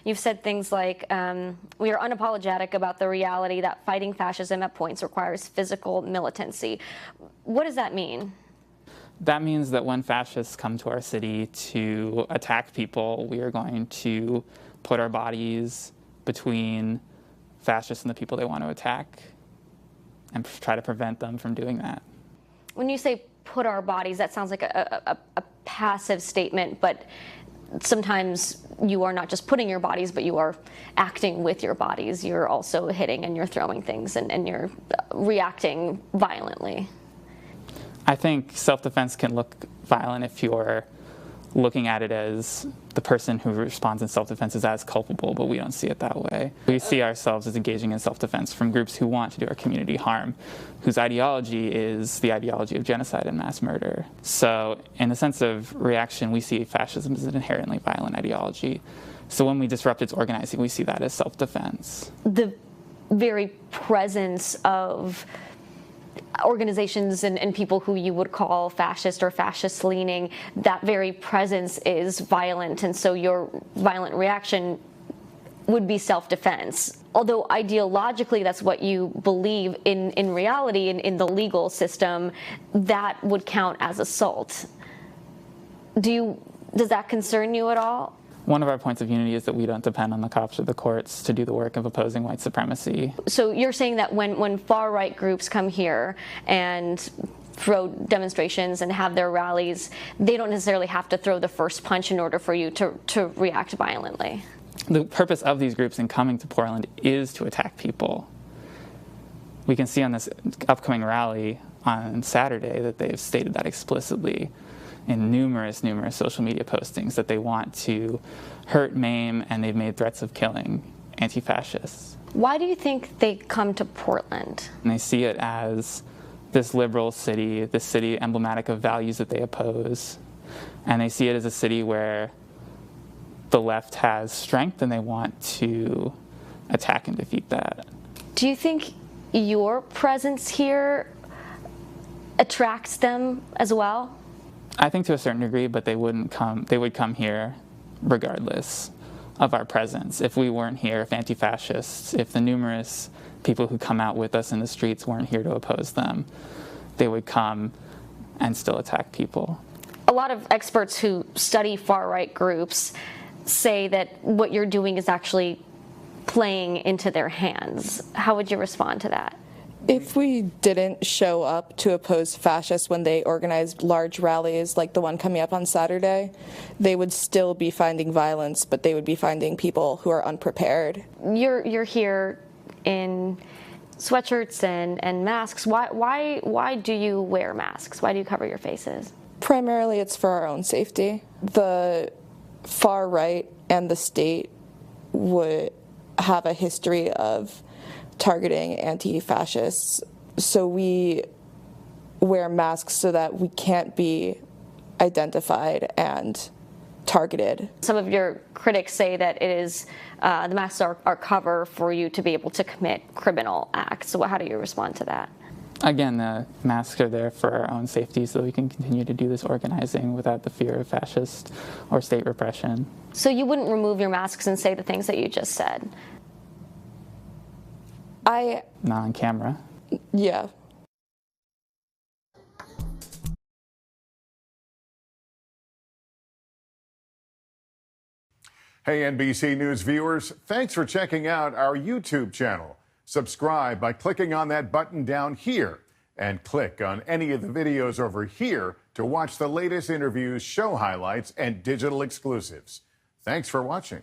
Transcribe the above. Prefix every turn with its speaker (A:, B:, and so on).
A: You've said things like, we are unapologetic about the reality that fighting fascism at points requires physical militancy. What does that mean?
B: That means that when fascists come to our city to attack people, we are going to put our bodies between fascists and the people they want to attack and try to prevent them from doing that.
A: When you say put our bodies, that sounds like a passive statement, but sometimes you are not just putting your bodies, but you are acting with your bodies. You're also hitting and you're throwing things and you're reacting violently.
B: I think self-defense can look violent if you're looking at it as the person who responds in self-defense is as culpable, but we don't see it that way. We see ourselves as engaging in self-defense from groups who want to do our community harm, whose ideology is the ideology of genocide and mass murder. So in the sense of reaction, we see fascism as an inherently violent ideology. So when we disrupt its organizing, we see that as self-defense.
A: The very presence of organizations and people who you would call fascist or fascist leaning, that very presence is violent, and so your violent reaction would be self-defense. Although ideologically that's what you believe, in reality, in the legal system, that would count as assault. Does that concern you at all?
B: One of our points of unity is that we don't depend on the cops or the courts to do the work of opposing white supremacy.
A: So you're saying that when far-right groups come here and throw demonstrations and have their rallies, they don't necessarily have to throw the first punch in order for you to react violently?
B: The purpose of these groups in coming to Portland is to attack people. We can see on this upcoming rally on Saturday that they've stated that explicitly in numerous social media postings, that they want to hurt, maim, and they've made threats of killing anti-fascists.
A: Why do you think they come to Portland?
B: And they see it as this liberal city, this city emblematic of values that they oppose, and they see it as a city where the left has strength and they want to attack and defeat that.
A: Do you think your presence here attracts them as well?
B: I think to a certain degree, but they would come here regardless of our presence. If we weren't here, if anti-fascists, if the numerous people who come out with us in the streets weren't here to oppose them, they would come and still attack people.
A: A lot of experts who study far-right groups say that what you're doing is actually playing into their hands. How would you respond to that?
C: If we didn't show up to oppose fascists when they organized large rallies like the one coming up on Saturday, they would still be finding violence, but they would be finding people who are unprepared.
A: You're here in sweatshirts and masks. Why do you wear masks? Why do you cover your faces?
C: Primarily it's for our own safety. The far right and the state would have a history of targeting anti-fascists, so we wear masks so that we can't be identified and targeted.
A: Some of your critics say that it is the masks are cover for you to be able to commit criminal acts. So how do you respond to that?
B: Again, the masks are there for our own safety so we can continue to do this organizing without the fear of fascist or state repression.
A: So you wouldn't remove your masks and say the things that you just said?
B: Not on camera.
C: Yeah.
D: Hey, NBC News viewers, thanks for checking out our YouTube channel. Subscribe by clicking on that button down here and click on any of the videos over here to watch the latest interviews, show highlights, and digital exclusives. Thanks for watching.